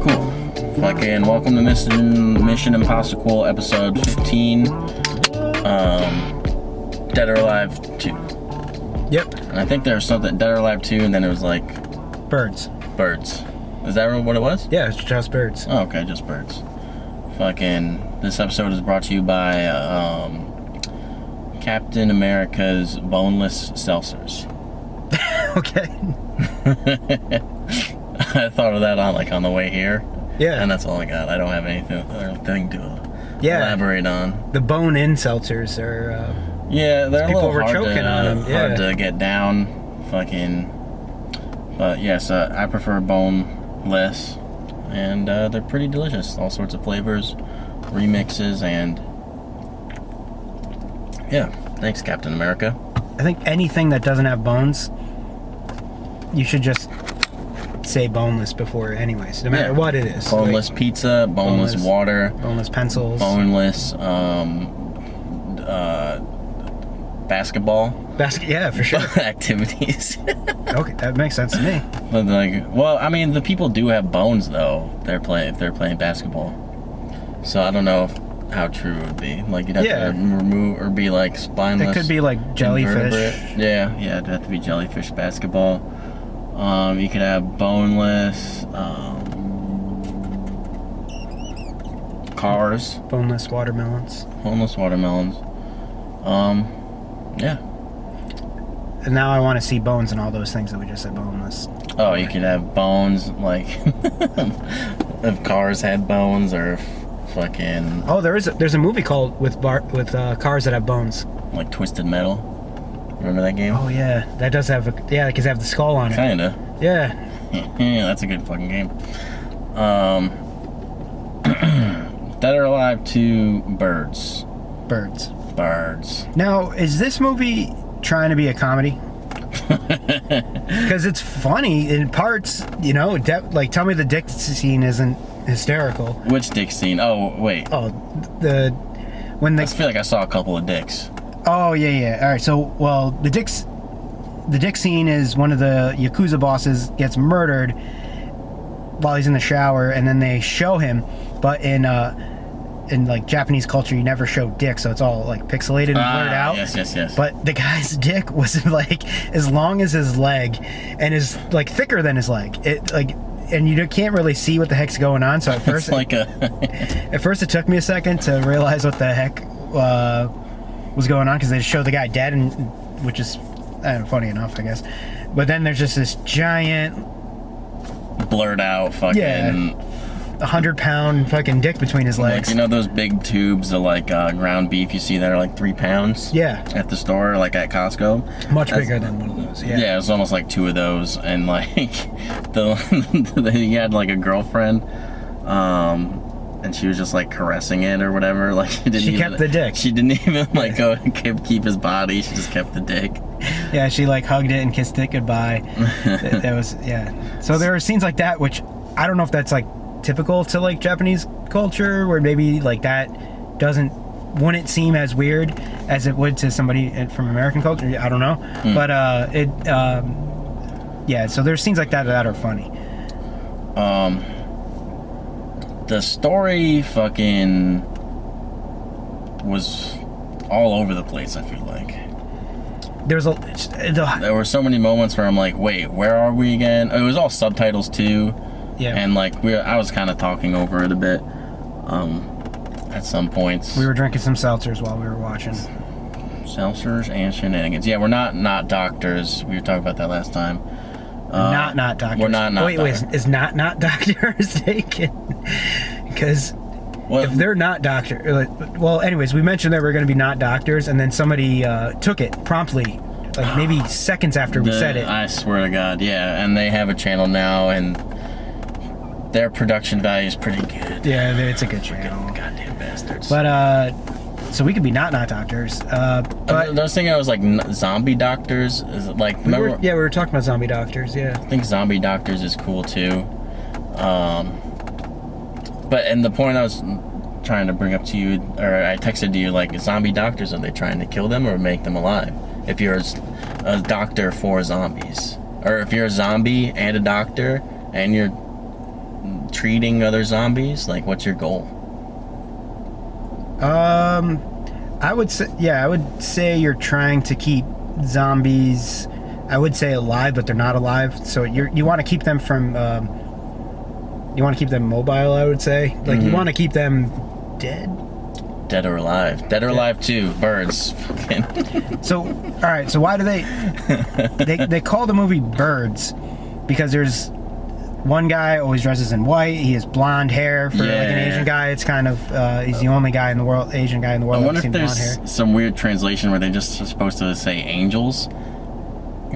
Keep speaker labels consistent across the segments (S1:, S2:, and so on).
S1: Cool. Fucking welcome to Mission Impossible episode 15. Dead or Alive 2.
S2: Yep.
S1: And I think there was something Dead or Alive 2, and then it was like
S2: Birds.
S1: Is that what it was?
S2: Yeah, it's just birds.
S1: Oh, okay, just birds. Fucking this episode is brought to you by Captain America's boneless seltzers.
S2: Okay.
S1: I thought of that on the way here.
S2: Yeah.
S1: And that's all I got. I don't have anything to elaborate on.
S2: The bone-in seltzers are.
S1: Yeah, they're
S2: people
S1: a little
S2: were
S1: hard
S2: choking on them. Yeah.
S1: Hard to get down. Fucking. But yes, I prefer boneless, and they're pretty delicious. All sorts of flavors, remixes, and yeah. Thanks, Captain America.
S2: I think anything that doesn't have bones, you should just say boneless before, anyways. No matter what it is.
S1: Boneless pizza, boneless water,
S2: boneless pencils,
S1: boneless basketball.
S2: Yeah, for sure.
S1: Activities.
S2: Okay, that makes sense to me.
S1: But the people do have bones though. If they're playing basketball. So I don't know how true it would be. Like you'd have to remove or be like spineless.
S2: It could be like jellyfish.
S1: Yeah, it'd have to be jellyfish basketball. You could have boneless cars.
S2: Boneless watermelons.
S1: Yeah.
S2: And now I want to see bones and all those things that we just said boneless.
S1: Oh, you could have bones like if cars had bones or fucking.
S2: Oh, there's a movie called with cars that have bones.
S1: Like Twisted Metal. Remember that game?
S2: Oh yeah, that does have because they have the skull on it.
S1: Kinda.
S2: Yeah.
S1: Yeah, that's a good fucking game. Dead or Alive 2, Birds.
S2: Now, is this movie trying to be a comedy? Because it's funny in parts, like tell me the dick scene isn't hysterical.
S1: Which dick scene? Oh, wait.
S2: Oh, I
S1: feel like I saw a couple of dicks.
S2: Oh, yeah. All right, so, well, the dick scene is one of the Yakuza bosses gets murdered while he's in the shower, and then they show him, but in like Japanese culture, you never show dick, so it's all like pixelated and blurred out.
S1: Yes.
S2: But the guy's dick was like as long as his leg, and is like thicker than his leg. And you can't really see what the heck's going on. So at first, at first it took me a second to realize what the heck was going on, because they just show the guy dead, and which is funny enough, I guess. But then there's just this giant,
S1: blurred out fucking
S2: 100-pound fucking dick between his legs.
S1: Like, those big tubes of like ground beef you see that are like 3 pounds?
S2: Yeah.
S1: At the store, like at Costco?
S2: Much bigger than one of those, yeah.
S1: Yeah, it was almost like 2 of those, and like, he had like a girlfriend, and she was just like caressing it or whatever. Like she
S2: kept the dick.
S1: She didn't even like go and keep his body. She just kept the dick.
S2: Yeah, she like hugged it and kissed it goodbye. That was So there are scenes like that, which I don't know if that's like typical to like Japanese culture, where maybe like that wouldn't seem as weird as it would to somebody from American culture. I don't know, but so there's scenes like that are funny.
S1: The story fucking was all over the place, I feel like. There were so many moments where I'm like, wait, where are we again? It was all subtitles too.
S2: Yeah.
S1: And like I was kind of talking over it a bit at some points.
S2: We were drinking some seltzers while we were watching.
S1: Seltzers and shenanigans. Yeah, we're not doctors. We were talking about that last time.
S2: Not doctors.
S1: We're not
S2: wait, is not doctors taken? Because if they're not doctor, well, anyways, we mentioned that we're going to be not doctors, and then somebody took it promptly, like maybe seconds after we said it.
S1: I swear to God, yeah. And they have a channel now, and their production value is pretty good.
S2: Yeah, it's a good channel.
S1: Goddamn bastards.
S2: But so we could be not doctors. But
S1: I was thinking I was like zombie doctors. Is it like
S2: we were talking about zombie doctors. Yeah,
S1: I think zombie doctors is cool too. And the point I was trying to bring up to you, or I texted to you, like, zombie doctors, are they trying to kill them or make them alive? If you're a doctor for zombies, or if you're a zombie and a doctor and you're treating other zombies? Like, what's your goal?
S2: I would say you're trying to keep zombies, I would say, alive, but they're not alive. So you want to keep them from you want to keep them mobile, I would say. Like, you want to keep them dead
S1: or alive. Dead or alive too. Birds.
S2: So, all right, so why do they call the movie Birds? Because there's one guy always dresses in white. He has blonde hair for like an Asian guy. It's kind of he's the only guy in the world, Asian guy in the world.
S1: I wonder
S2: that's
S1: if
S2: blonde hair.
S1: there's some weird translation where they just are supposed to say angels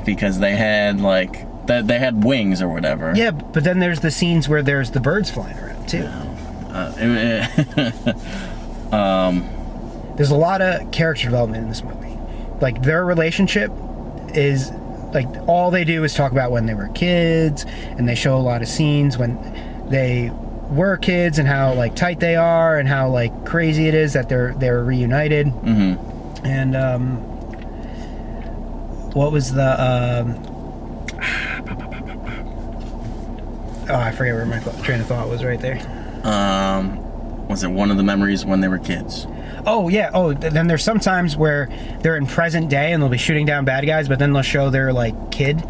S1: because they had like they had wings or whatever.
S2: Yeah, but then there's the scenes where there's the birds flying around too. There's a lot of character development in this movie. Like, their relationship is like, all they do is talk about when they were kids, and they show a lot of scenes when they were kids and how like tight they are and how like crazy it is that they're reunited.
S1: Mm-hmm.
S2: And what was the I forget where my train of thought was right there.
S1: Was it one of the memories when they were kids?
S2: Oh, yeah. Oh, then there's some times where they're in present day and they'll be shooting down bad guys, but then they'll show their, like, kid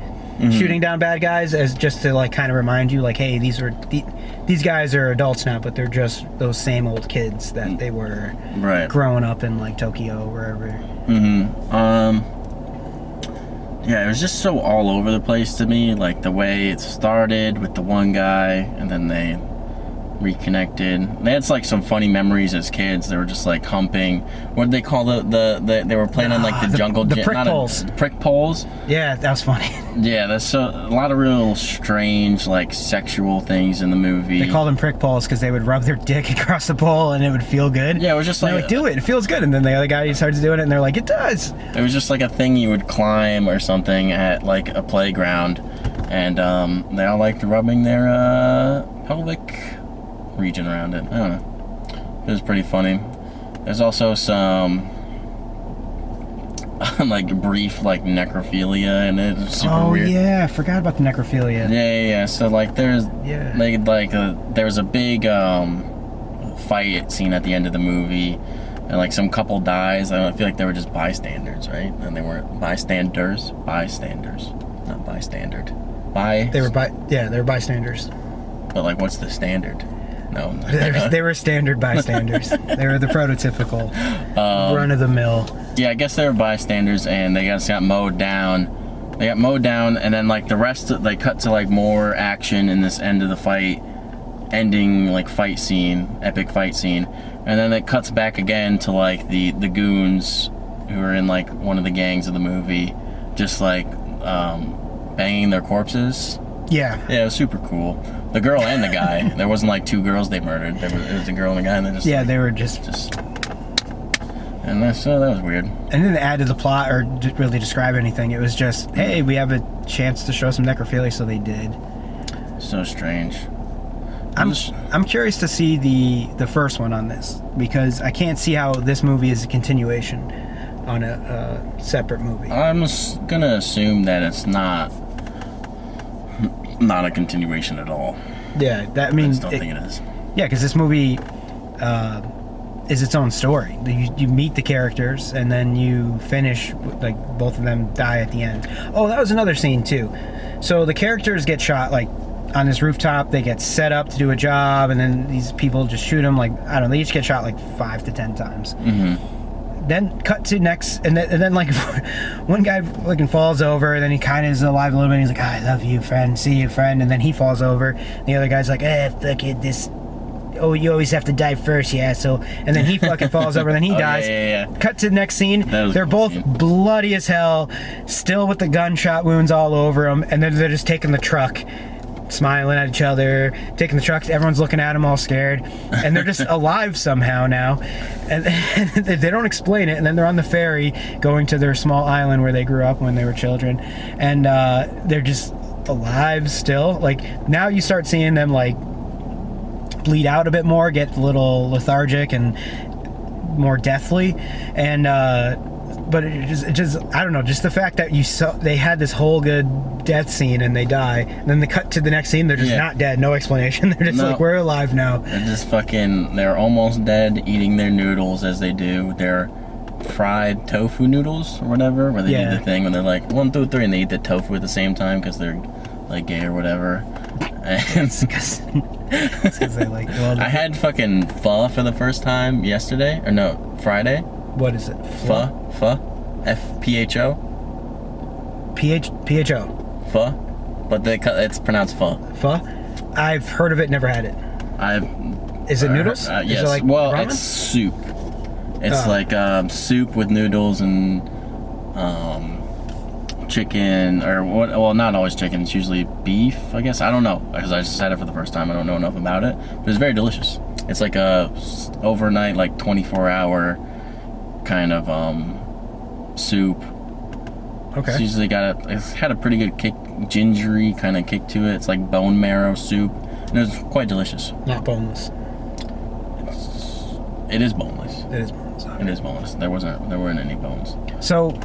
S2: shooting down bad guys as just to, like, kind of remind you, like, hey, these guys are adults now, but they're just those same old kids that they were growing up in, like, Tokyo or wherever.
S1: Yeah, it was just so all over the place to me, like the way it started with the one guy and then they reconnected. They had like some funny memories as kids. They were just like humping. What did they call the they were playing on like the jungle
S2: the prick poles.
S1: Prick poles.
S2: Yeah, that was funny.
S1: Yeah, that's a lot of real strange like sexual things in the movie.
S2: They called them prick poles because they would rub their dick across the pole and it would feel good.
S1: Yeah, it was just like,
S2: do it feels good. And then the other guy starts doing it and they're like, it does.
S1: It was just like a thing you would climb or something at like a playground, and they all liked rubbing their pelvic region around it. I don't know. It was pretty funny. There's also some like brief like necrophilia in it. It was super weird.
S2: Yeah, I forgot about the necrophilia.
S1: Yeah. So like there's there was a big fight scene at the end of the movie, and like some couple dies. I feel like they were just bystanders, right? And they weren't bystanders, not bystander. They were bystanders. But like, what's the standard? No.
S2: They were standard bystanders. They were the prototypical run-of-the-mill.
S1: Yeah, I guess they were bystanders, and they just got mowed down. They got mowed down, and then like the rest, they cut to like more action in this end of the fight, ending like epic fight scene, and then it cuts back again to like the goons who are in like one of the gangs of the movie, just like banging their corpses.
S2: Yeah,
S1: it was super cool. The girl and the guy. There wasn't like two girls they murdered. It was a girl and a guy, and they just
S2: they were just.
S1: And that was weird.
S2: And then to add to the plot or really describe anything, it was just, hey, we have a chance to show some necrophilia, so they did.
S1: So strange.
S2: I'm curious to see the first one on this, because I can't see how this movie is a continuation on a separate movie.
S1: I'm gonna assume that it's not a continuation at all.
S2: Yeah, that means
S1: I just don't think it is.
S2: Yeah, because this movie is its own story. You meet the characters and then you finish, like, both of them die at the end. Oh, that was another scene too. So the characters get shot like on this rooftop. They get set up to do a job, and then these people just shoot them. Like, I don't know, they each get shot like 5 to 10 times. Then cut to next, and then like one guy fucking falls over, and then he kind of is alive a little bit. And he's like, I love you, friend. See you, friend. And then he falls over. And the other guy's like, fuck it, this. Oh, you always have to die first, yeah. So, and then he fucking falls over, and then he dies.
S1: Yeah.
S2: Cut to the next scene. They're both bloody as hell, still with the gunshot wounds all over them, and then they're just taking the truck, smiling at each other, taking the trucks. Everyone's looking at them all scared, and they're just alive somehow now, and they don't explain it. And then they're on the ferry going to their small island where they grew up when they were children, and they're just alive still. Like, now you start seeing them like bleed out a bit more, get a little lethargic and more deathly, and But it just I don't know, just the fact that they had this whole good death scene and they die, and then they cut to the next scene, they're just not dead, no explanation. They're just like, we're alive now.
S1: They're just they're almost dead, eating their noodles as they do their fried tofu noodles or whatever, where they do the thing when they're like 1, 2, 3, and they eat the tofu at the same time because they're like gay or whatever. And it's because they like. Well, I had fucking pho for the first time yesterday, or no, Friday.
S2: What is it?
S1: Pho? F-P-H-O?
S2: P-H-O.
S1: Pho? But it's pronounced pho.
S2: Pho? I've heard of it, never had it. Is it noodles?
S1: Yes.
S2: Is it like ramen?
S1: It's soup. It's like soup with noodles and chicken, or what? Well, not always chicken. It's usually beef, I guess. I don't know, because I just had it for the first time. I don't know enough about it. But it's very delicious. It's like a overnight, like 24-hour kind of soup.
S2: Okay.
S1: It's usually it's had a pretty good kick, gingery kind of kick to it. It's like bone marrow soup, and it's quite delicious.
S2: Not boneless.
S1: It is boneless.
S2: It is boneless. Okay.
S1: It is boneless. There weren't any bones.
S2: So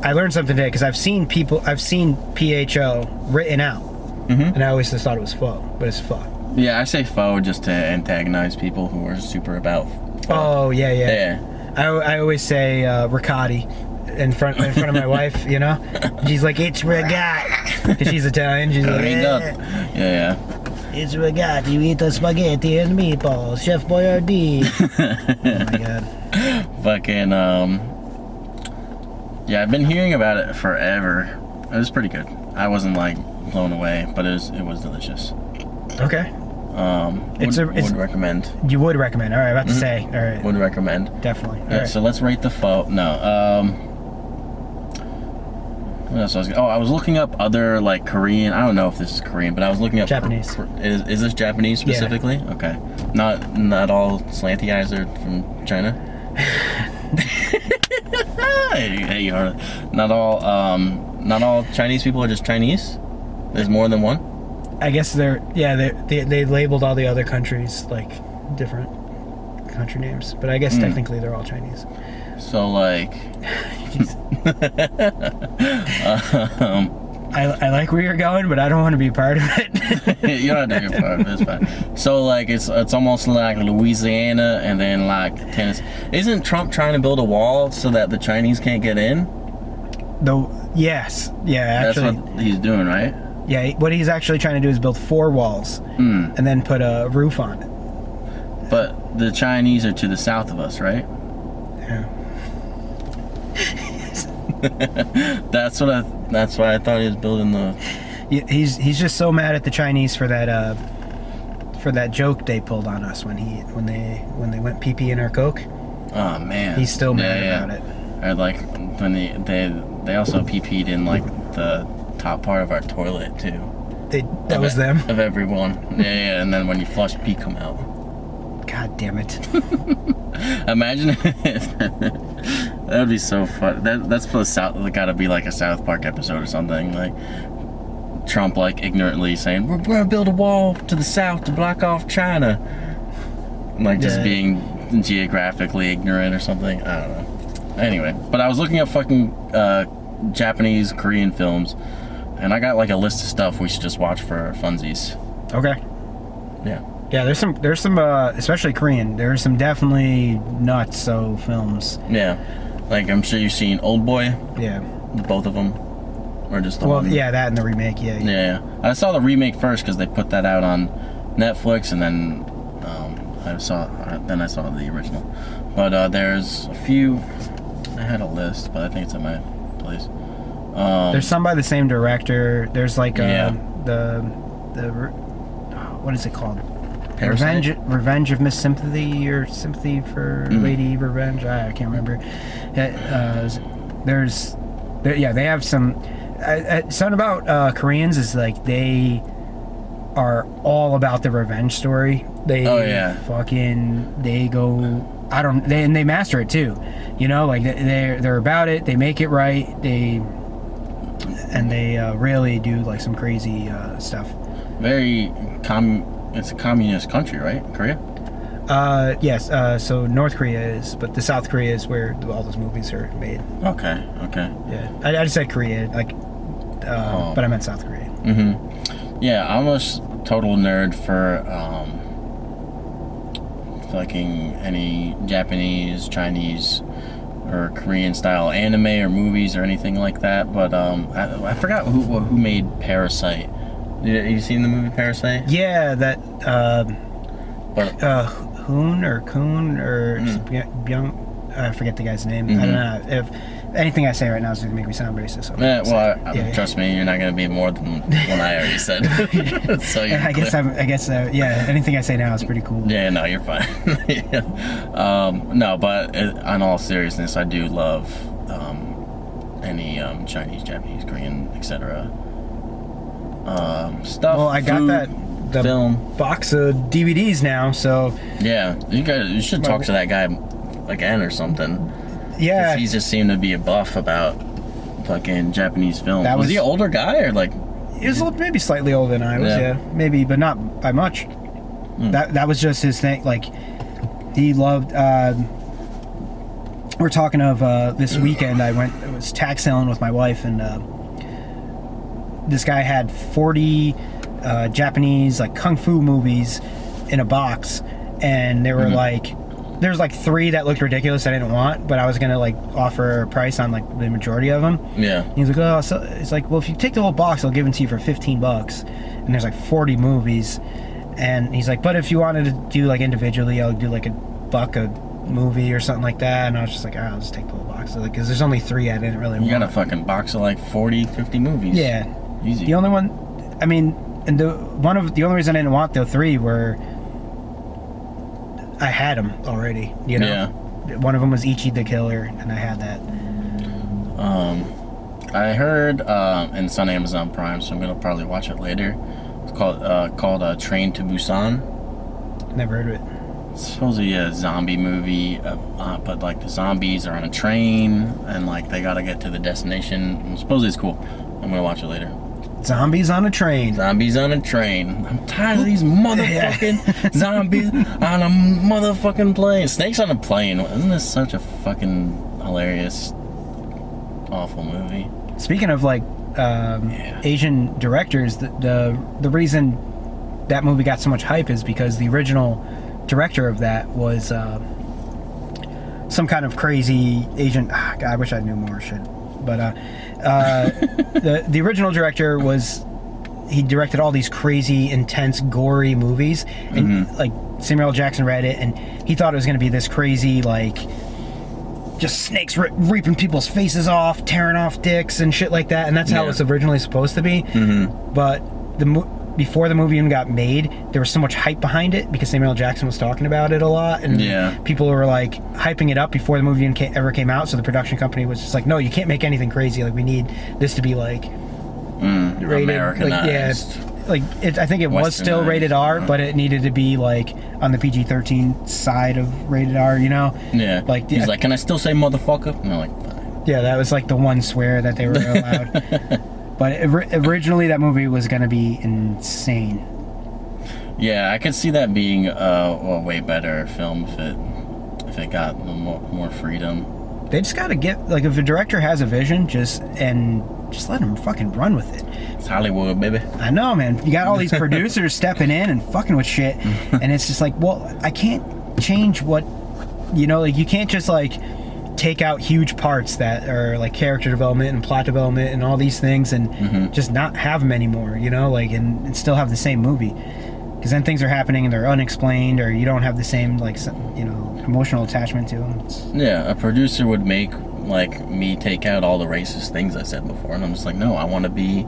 S2: I learned something today because I've seen PHO written out, and I always just thought it was pho, but it's pho.
S1: Yeah, I say pho just to antagonize people who are super about pho.
S2: Oh yeah. I always say ricotti in front of my wife, you know. She's like, it's rigat, because she's Italian. She's like,
S1: yeah.
S2: It's rigat. You eat the spaghetti and meatballs, Chef Boyardee. Oh my god.
S1: Fucking yeah, I've been hearing about it forever. It was pretty good. I wasn't like blown away, but it was delicious.
S2: Okay.
S1: Would recommend.
S2: You would recommend. All right, about to say. All right.
S1: Would recommend.
S2: Definitely. All right.
S1: So let's rate the pho. No. What else I was looking up other like Korean. I don't know if this is Korean, but I was looking up
S2: Japanese.
S1: Is this Japanese specifically?
S2: Yeah.
S1: Okay. Not all slanty eyes are from China. Hey, not all Chinese people are just Chinese. There's more than one.
S2: I guess they labeled all the other countries like different country names, but I guess technically they're all Chinese.
S1: So like,
S2: I like where you're going, but I don't want to be part of it.
S1: You don't have to be part of it. It's fine. So like, it's almost like Louisiana and then like Tennessee. Isn't Trump trying to build a wall so that the Chinese can't get in?
S2: Yes. Yeah. Actually,
S1: that's what he's doing, right?
S2: Yeah, what he's actually trying to do is build 4 walls and then put a roof on it.
S1: But the Chinese are to the south of us, right?
S2: Yeah.
S1: That's why I thought he was building the.
S2: He's just so mad at the Chinese for that joke they pulled on us when they went pee-pee in our Coke.
S1: Oh man.
S2: He's still mad about it.
S1: Or like when they also pee-peed in like the top part of our toilet too.
S2: That was them.
S1: Of everyone. Yeah, and then when you flush, pee come out.
S2: God damn it.
S1: Imagine if that would be so fun. That's for the South. It gotta be like a South Park episode or something. Like Trump like ignorantly saying, "We're gonna build a wall to the south to block off China." Like just being geographically ignorant or something. I don't know. Anyway, but I was looking at fucking Japanese, Korean films, and I got like a list of stuff we should just watch for funsies.
S2: Okay.
S1: Yeah.
S2: Yeah, there's some especially Korean. There's some definitely not so films.
S1: Yeah. Like I'm sure you've seen Old Boy.
S2: Yeah.
S1: Both of them. Or just the one?
S2: Well, yeah, that and the remake.
S1: Yeah. I saw the remake first because they put that out on Netflix, and then I saw the original. But there's a few. I had a list, but I think it's at my place.
S2: There's some by the same director. There's like the what is it called? Revenge of Miss Sympathy, or Sympathy for Lady Revenge. I can't remember. They have some. Something about Koreans is like they are all about the revenge story. They they master it too. You know, like they're about it. They make it right. They really do like some crazy stuff.
S1: It's a communist country, right? Korea?
S2: Yes. So North Korea is, but the South Korea is where all those movies are made.
S1: Okay.
S2: Yeah. I just said Korea, like, but I meant South Korea.
S1: Yeah, I'm a total nerd for fucking any Japanese, Chinese, or Korean style anime or movies or anything like that. But I forgot who made Parasite. You seen the movie Parasite?
S2: Yeah, that
S1: But
S2: Hoon or Byung. I forget the guy's name. I don't know if anything I say right now is gonna make me sound racist. So
S1: yeah, well, trust me, you're not gonna be more than what I already said. So
S2: I guess yeah. Anything I say now is pretty cool.
S1: Yeah, no, you're fine. No, but on all seriousness, I do love any Chinese, Japanese, Korean, etc. Stuff.
S2: Well, I got the
S1: film
S2: box of DVDs now, so
S1: yeah, you should talk to that guy again or something.
S2: Yeah,
S1: he just seemed to be a buff about fucking Japanese film. Was he an older guy or like?
S2: He was maybe slightly older than I was. Yeah, maybe, but not by much. That was just his thing. Like, he loved. We're talking of this weekend. I was tag sailing with my wife, and this guy had 40 Japanese like kung fu movies in a box, and they were like. There's like 3 that looked ridiculous I didn't want, but I was gonna like offer a price on like the majority of them.
S1: Yeah.
S2: He's like, oh, so it's like, well, if you take the whole box, I'll give it to you for $15, and there's like 40 movies, and he's like, but if you wanted to do like individually, I'll do like $1 a movie or something like that, and I was just like, I'll just take the whole box, so, like, because there's only 3 I didn't really want.
S1: You got a fucking box of like 40, 50 movies.
S2: Yeah.
S1: Easy.
S2: The only one, I mean, and the only reason I didn't want the 3 were. I had them already, you know.
S1: Yeah.
S2: One of them was Ichi the Killer, and I had that.
S1: I heard, and it's on Amazon Prime, so I'm gonna probably watch it later. It's called Train to Busan.
S2: Never heard of it.
S1: It's supposedly a zombie movie, but like the zombies are on a train, and like they gotta get to the destination. Supposedly it's cool. I'm gonna watch it later.
S2: Zombies on a train.
S1: Zombies on a train. I'm tired of these motherfucking zombies on a motherfucking plane. Snakes on a plane. Isn't this such a fucking hilarious, awful movie?
S2: Speaking of like Asian directors, the reason that movie got so much hype is because the original director of that was some kind of crazy Asian. God, I wish I knew more shit. But the original director he directed all these crazy, intense, gory movies, and like Samuel L. Jackson read it, and he thought it was going to be this crazy, like, just snakes reaping people's faces off, tearing off dicks and shit like that, and that's how it was originally supposed to be. But before the movie even got made, there was so much hype behind it because Samuel L. Jackson was talking about it a lot, and people were like hyping it up before the movie ever came out. So the production company was just like, "No, you can't make anything crazy. Like, we need this to be like rated,
S1: Americanized.
S2: I think it was still rated R, but it needed to be like on the PG-13 side of rated R. You know?
S1: Yeah. Like he's like, "Can I still say motherfucker?" And I'm like, "Fine."
S2: Yeah, that was like the one swear that they were allowed. But originally, that movie was going to be insane.
S1: Yeah, I could see that being a way better film if it got more freedom.
S2: They just got to get, like, if a director has a vision, just let him fucking run with it.
S1: It's Hollywood, baby.
S2: I know, man. You got all these producers stepping in and fucking with shit, and it's just like, well, I can't change what, you know, like, you can't just like take out huge parts that are like character development and plot development and all these things and just not have them anymore, you know, like, and still have the same movie, because then things are happening and they're unexplained, or you don't have the same, like, you know, emotional attachment to them.
S1: Yeah, a producer would make like me take out all the racist things I said before, and I'm just like, no, I want to be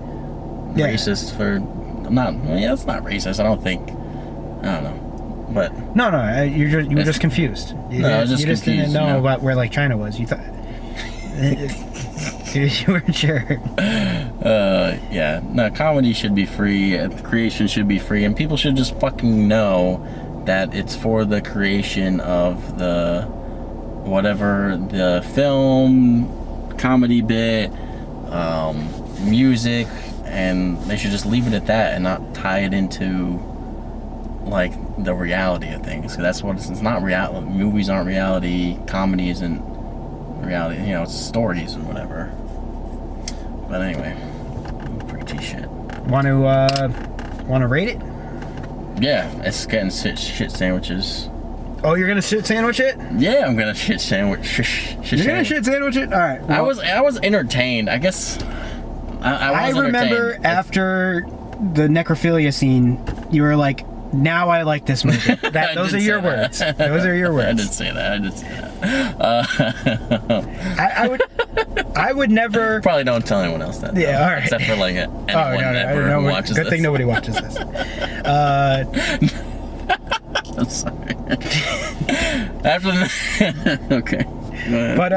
S1: racist for it's not racist, I don't know, but
S2: no, you were just confused. You just didn't know about where like China was. You thought you weren't sure.
S1: Yeah. No, comedy should be free. Creation should be free, and people should just fucking know that it's for the creation of the whatever the film, comedy bit, music, and they should just leave it at that and not tie it into like the reality of things. 'Cause that's what it's not reality. Movies aren't reality. Comedy isn't reality. You know, it's stories and whatever. But anyway, preachy shit.
S2: Want to rate it?
S1: Yeah, it's getting shit sandwiches.
S2: Oh, you're gonna shit sandwich it?
S1: Yeah, I'm gonna shit sandwich.
S2: You're gonna shit sandwich it? All right. Well,
S1: I was entertained. I guess. I was
S2: remember
S1: entertained.
S2: after the necrophilia scene, you were like, "Now I like this movie." Those are your words. Those are your words.
S1: I didn't say that.
S2: I would never.
S1: Probably don't tell anyone else that.
S2: Yeah,
S1: though,
S2: all right.
S1: Except for like anyone ever who watches
S2: good
S1: this.
S2: thing nobody watches this.
S1: I'm sorry. After the okay.
S2: But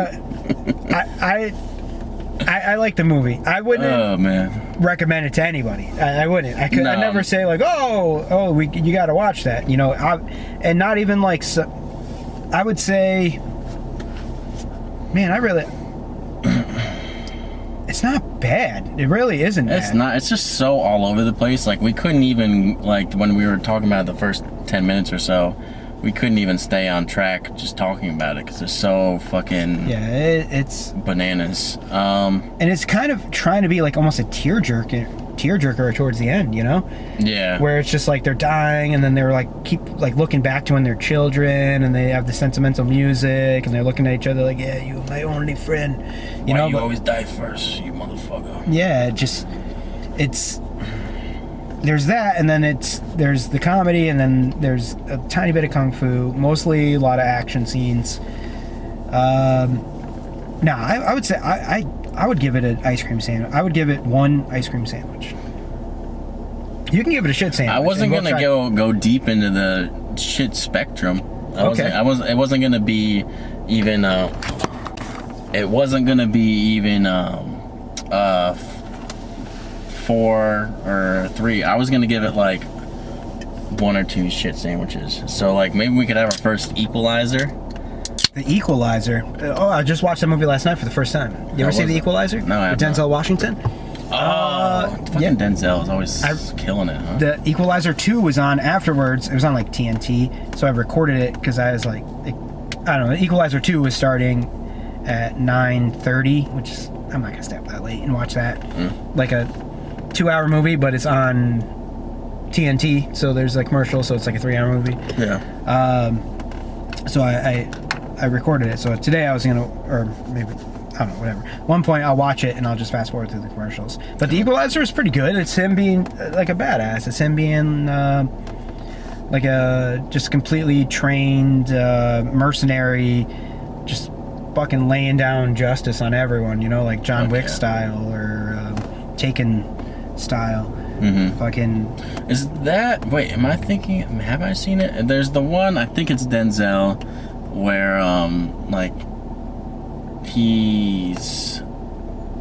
S2: I like the movie. I wouldn't.
S1: Oh man.
S2: Recommend it to anybody. I wouldn't. I could. No. I never say like, you got to watch that. You know, and not even like. I would say, man, it's not bad. It really isn't bad.
S1: It's not. It's just so all over the place. Like we couldn't even like when we were talking about it the first 10 minutes or so. We couldn't even stay on track just talking about it because it's so fucking
S2: it's
S1: bananas.
S2: And it's kind of trying to be like almost a tearjerker towards the end, you know?
S1: Yeah.
S2: Where it's just like they're dying and then they're like keep like looking back to when they're children and they have the sentimental music and they're looking at each other like, yeah, you're my only friend. You know,
S1: you always die first, you motherfucker.
S2: Yeah, it's. There's that, and then there's the comedy, and then there's a tiny bit of kung fu, mostly a lot of action scenes. I would say I would give it an ice cream sandwich. I would give it one ice cream sandwich. You can give it a shit sandwich.
S1: I wasn't gonna go deep into the shit spectrum. It wasn't gonna be even. It wasn't gonna be even. 4 or 3. I was gonna give it like 1 or 2 shit sandwiches. So like maybe we could have our first Equalizer.
S2: The Equalizer. I just watched that movie last night for the first time. You ever see The Equalizer?
S1: No, I have
S2: with Denzel Washington.
S1: Fucking Denzel is always killing it. Huh?
S2: The Equalizer 2 was on afterwards. It was on like TNT, so I recorded it because I was like, I don't know. Equalizer 2 was starting at 9:30, which is I'm not gonna stay up that late and watch that. Like a 2-hour movie, but it's on TNT, so there's like commercials, so it's like a 3-hour movie.
S1: Yeah.
S2: So I recorded it. So today I was gonna, or maybe I don't know, whatever. One point I'll watch it and I'll just fast forward through the commercials. But The Equalizer is pretty good. It's him being like a badass. It's him being like a just completely trained mercenary, just fucking laying down justice on everyone. You know, like John Wick style or Taken style. Fucking.
S1: Is that? Wait, am I thinking? Have I seen it? There's the one. I think it's Denzel, where like he's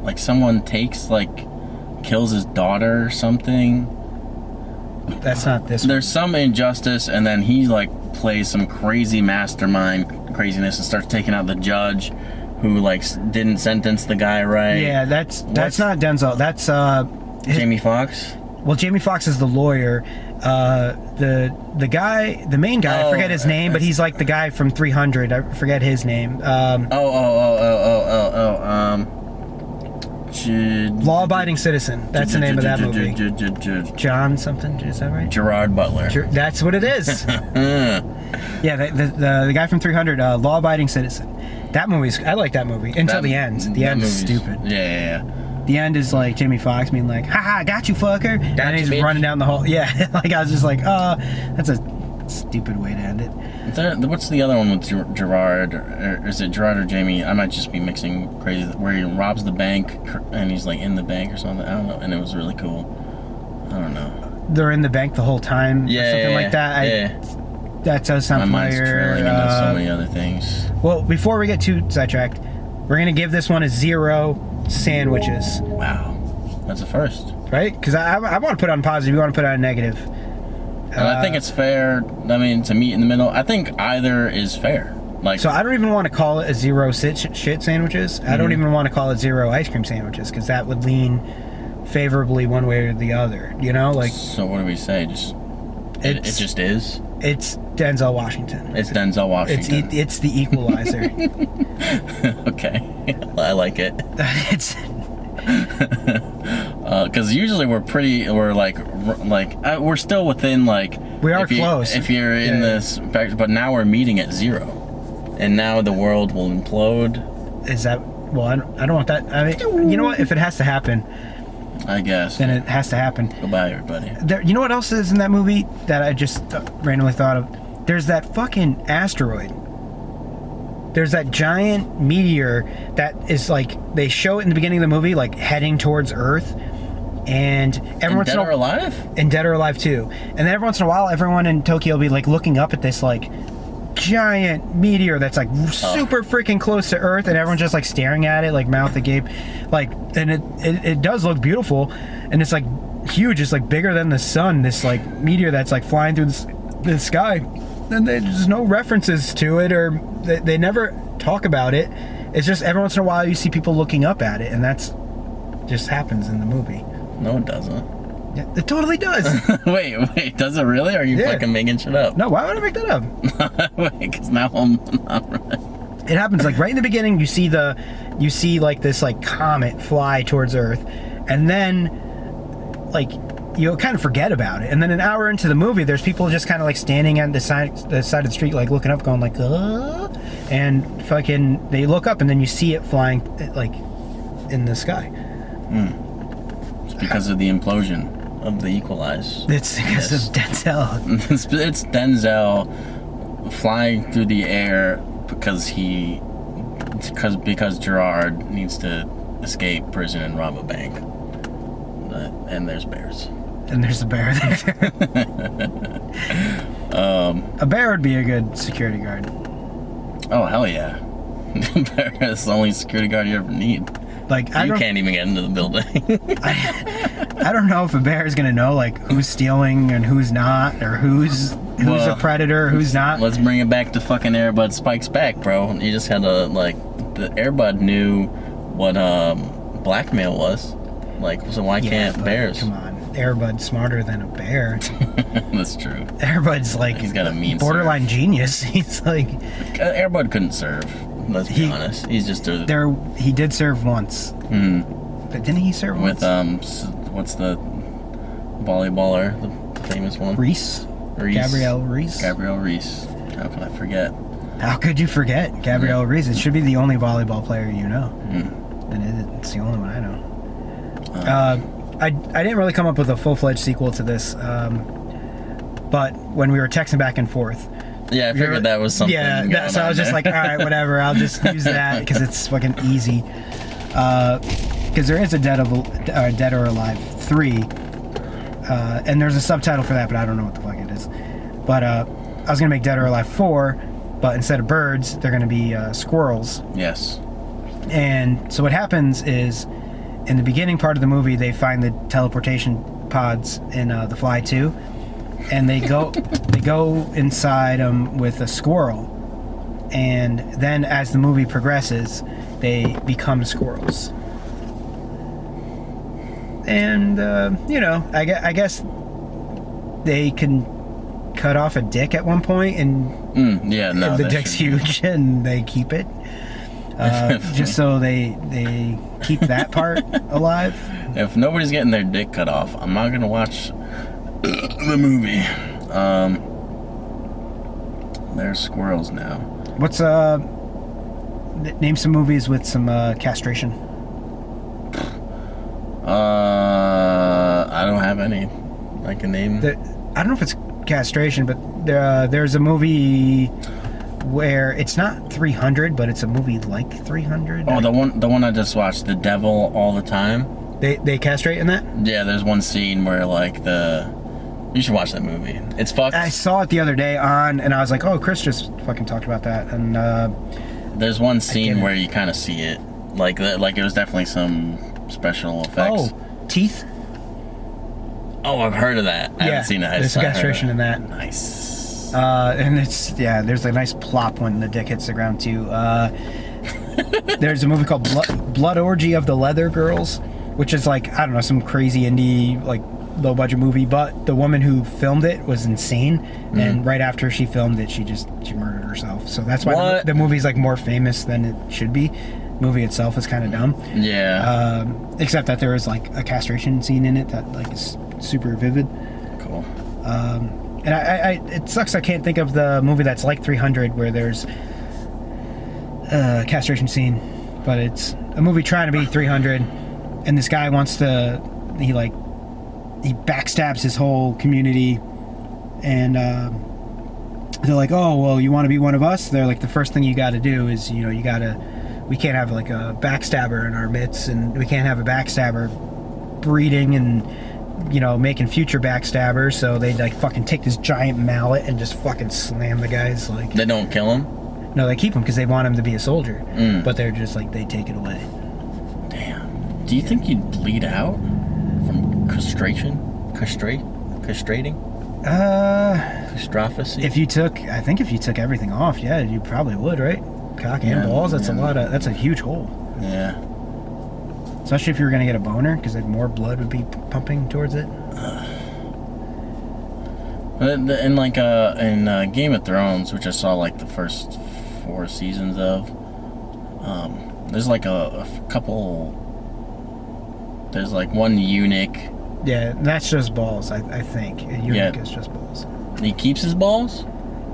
S1: like someone kills his daughter or something.
S2: That's not this.
S1: There's some injustice, and then he like plays some crazy mastermind craziness and starts taking out the judge, who like didn't sentence the guy right.
S2: Yeah, that's not Denzel. That's
S1: Jamie Foxx.
S2: Well, Jamie Foxx is the lawyer. The guy, the main guy, I forget his name, but he's like the guy from 300. I forget his name. Law-abiding citizen. That's the name of that movie. John something. Is that right?
S1: Gerard Butler.
S2: That's what it is. Yeah, the guy from 300. Law-abiding citizen. That movie's. I like that movie until the end. The end is stupid.
S1: Yeah.
S2: The end is like Jamie Foxx being like, "Ha, got you, fucker," and he's running down the hall. Yeah, like I was just like, that's a stupid way to end it.
S1: What's the other one with Gerard? Or is it Gerard or Jamie? I might just be mixing crazy. Where he robs the bank and he's like in the bank or something. I don't know. And it was really cool. I don't know.
S2: They're in the bank the whole time.
S1: Yeah,
S2: or something like that. That does sound familiar.
S1: My mind's trailing into so many other things.
S2: Well, before we get too sidetracked, we're gonna give this one a 0 sandwiches.
S1: Wow, that's a first.
S2: Right? Because I want to put on positive. You want to put on negative.
S1: And I think it's fair. I mean, to meet in the middle. I think either is fair. Like,
S2: so I don't even want to call it a 0 shit sandwiches. I don't even want to call it 0 ice cream sandwiches because that would lean favorably one way or the other. You know, like.
S1: So what do we say? Just It just is.
S2: It's Denzel Washington.
S1: It's Denzel Washington.
S2: It's the Equalizer.
S1: Okay, I like it.
S2: It's
S1: because usually we're still within like
S2: we are close.
S1: If you're in this, but now we're meeting at 0, and now the world will implode.
S2: Is that? Well, I don't want that. I mean, you know what? If it has to happen,
S1: I guess
S2: then it has to happen.
S1: Goodbye, everybody.
S2: You know what else is in that movie that I just randomly thought of? There's that fucking asteroid. There's that giant meteor that is like, they show it in the beginning of the movie, like heading towards Earth. And every once in a while,
S1: Dead or Alive?
S2: And Dead or Alive too. And then every once in a while, everyone in Tokyo will be like looking up at this like giant meteor that's like super freaking close to Earth, and everyone's just like staring at it, like mouth agape, like, and it does look beautiful, and it's like huge. It's like bigger than the sun. This like meteor that's like flying through the sky, and there's no references to it, or they never talk about it. It's just every once in a while you see people looking up at it, and that's just happens in the movie.
S1: No, it doesn't.
S2: Yeah, it totally does.
S1: Wait, does it really? Or are you fucking making shit up?
S2: No, why would I make that up?
S1: Wait, because now I'm not right.
S2: It happens like right in the beginning. You see like this like comet fly towards Earth, and then like you kind of forget about it. And then an hour into the movie, there's people just kind of like standing at the side of the street, like looking up, going like, and fucking they look up, and then you see it flying like in the sky.
S1: It's because of the implosion of the Equalize.
S2: It's because of Denzel.
S1: It's Denzel flying through the air because Gerard needs to escape prison and rob a bank. And there's bears.
S2: And there's a bear there. A bear would be a good security guard.
S1: Oh hell yeah! Bear is the only security guard you ever need.
S2: Like
S1: you can't even get into the building.
S2: I don't know if a bear is gonna know like who's stealing and who's not, or who's a predator, who's not.
S1: Let's bring it back to fucking Air Bud Spikes Back, bro. You just had to like, the Air Bud knew what blackmail was. Like, so why can't bears?
S2: Come on, Air Bud's smarter than a bear.
S1: That's true.
S2: Air Bud's like,
S1: he's got a mean
S2: borderline genius. He's like,
S1: Air Bud couldn't serve. Let's be honest. He's just
S2: there. He did serve once. But didn't he serve
S1: with
S2: once?
S1: What's the volleyballer, the famous one?
S2: Reese. Gabrielle Reese.
S1: Gabrielle Reese. How can I forget?
S2: How could you forget Gabrielle Reese? It should be the only volleyball player you know, and it's the only one I know. I didn't really come up with a full-fledged sequel to this, but when we were texting back and forth.
S1: Yeah, I figured that was something.
S2: Yeah, so I was just like, all right, whatever. I'll just use that because it's fucking easy. Because there is a Dead or Alive 3, and there's a subtitle for that, but I don't know what the fuck it is. But I was gonna make Dead or Alive 4, but instead of birds, they're gonna be squirrels.
S1: Yes.
S2: And so what happens is, in the beginning part of the movie, they find the teleportation pods in The Fly 2. And they go inside with a squirrel, and then as the movie progresses, they become squirrels. And I guess they can cut off a dick at one point, and the dick's huge, and they keep it just so they keep that part alive.
S1: If nobody's getting their dick cut off, I'm not gonna watch the movie. There's squirrels now.
S2: What's name some movies with some castration?
S1: I don't have any I can name.
S2: I don't know if it's castration, but there's a movie where it's not 300, but it's a movie like 300.
S1: Oh, the one I just watched, The Devil All the Time.
S2: They castrate in that?
S1: Yeah, there's one scene where like you should watch that movie. It's fucked.
S2: I saw it the other day and I was like, oh, Chris just fucking talked about that. And
S1: there's one scene where you kind of see it, like it was definitely some special effects.
S2: Oh, teeth.
S1: Oh, I've heard of that. I haven't seen it.
S2: There's castration in that.
S1: Nice.
S2: And there's a nice plop when the dick hits the ground too. There's a movie called Blood Orgy of the Leather Girls, which is like, I don't know, some crazy indie like low budget movie, but the woman who filmed it was insane, and right after she filmed it, she murdered herself. So that's why the movie's like more famous than it should be. The movie itself is kind of dumb.
S1: Yeah.
S2: Except that there is like a castration scene in it that like is super vivid.
S1: Cool.
S2: And it sucks I can't think of the movie that's like 300 where there's a castration scene, but it's a movie trying to be 300, and this guy wants to, he backstabs his whole community, and they're like, oh, well, you want to be one of us? They're like, the first thing you got to do is, we can't have like a backstabber in our midst, and we can't have a backstabber breeding and making future backstabbers. So they like fucking take this giant mallet and just fucking slam the guys. Like,
S1: they don't kill him?
S2: No, they keep him because they want him to be a soldier. But they're just like, they take it away.
S1: Damn. Do you think you'd bleed out from castration? Castrating? Castrophacy?
S2: If you took everything off, yeah, you probably would, right? Cock and balls, that's a huge hole.
S1: Yeah.
S2: Especially if you were going to get a boner, because then more blood would be pumping towards it.
S1: In Game of Thrones, which I saw like the first 4 seasons of, there's like a couple. There's like one eunuch.
S2: Yeah, that's just balls. I think a eunuch is just balls.
S1: He keeps his balls,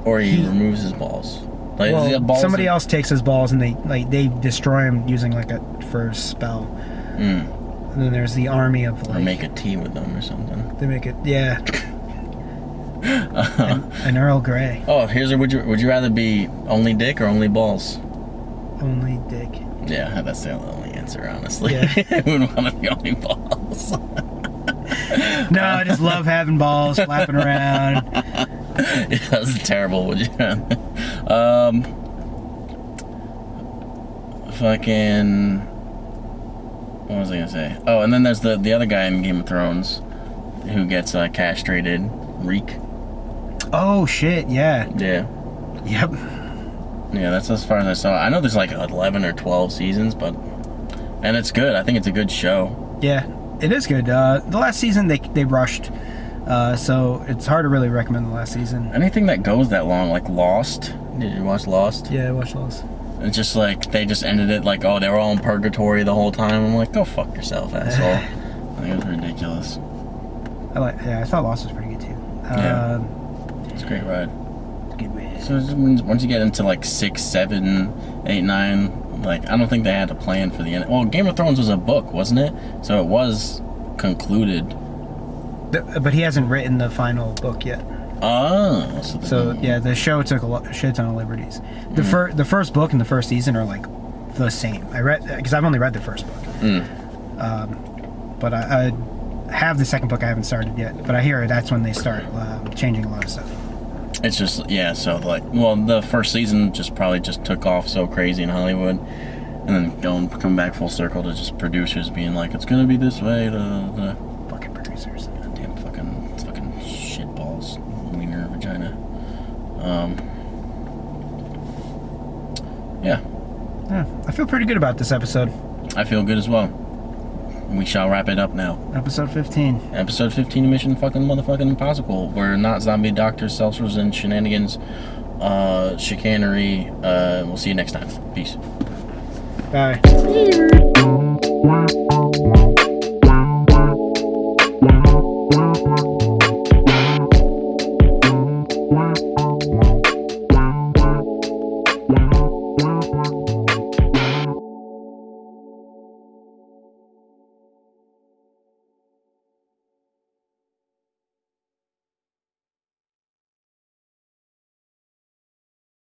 S1: or he removes his balls. Like,
S2: well, somebody else takes his balls and they destroy him using like a first spell. And then there's the army of like,
S1: or make a tea with them or something.
S2: They make it, yeah. An Earl Grey.
S1: Oh, would you rather be only dick or only balls?
S2: Only dick.
S1: Yeah, that's the only answer, honestly.
S2: Yeah.
S1: I wouldn't want to be only balls.
S2: No, I just love having balls flapping around.
S1: Yeah, that's terrible. Would you? Fucking. What was I gonna say? Oh, and then there's the other guy in Game of Thrones who gets castrated. Reek.
S2: Oh shit! Yeah.
S1: Yeah.
S2: Yep.
S1: Yeah, that's as far as I saw. I know there's like 11 or 12 seasons, and it's good. I think it's a good show.
S2: Yeah, it is good. The last season they rushed, so it's hard to really recommend the last season.
S1: Anything that goes that long, like Lost. Did you watch Lost?
S2: Yeah, I watched Lost.
S1: It's just like they just ended it like, oh, they were all in purgatory the whole time. I'm like, go fuck yourself, asshole. I think it was ridiculous.
S2: I thought Lost was pretty good too.
S1: Yeah, it's a great ride.
S2: Good ride.
S1: So once you get into like 6, 7, 8, 9, like I don't think they had a plan for the end. Well, Game of Thrones was a book, wasn't it? So it was concluded.
S2: But he hasn't written the final book yet.
S1: Oh,
S2: so yeah, the show took a shit ton of liberties. The first book and the first season are like the same. I read because I've only read the first book, but I have the second book I haven't started yet. But I hear that's when they start changing a lot of stuff.
S1: It's just so like the first season probably took off so crazy in Hollywood, and then come back full circle to just producers being like, it's gonna be this way. The
S2: fucking producers.
S1: Damn fucking shitballs. Wiener vagina. Yeah,
S2: I feel pretty good about this episode.
S1: I feel good as well. We shall wrap it up now.
S2: Episode 15.
S1: Episode 15 of Mission fucking motherfucking Impossible. We're not zombie doctors, seltzers, and shenanigans, chicanery. We'll see you next time. Peace.
S2: Bye.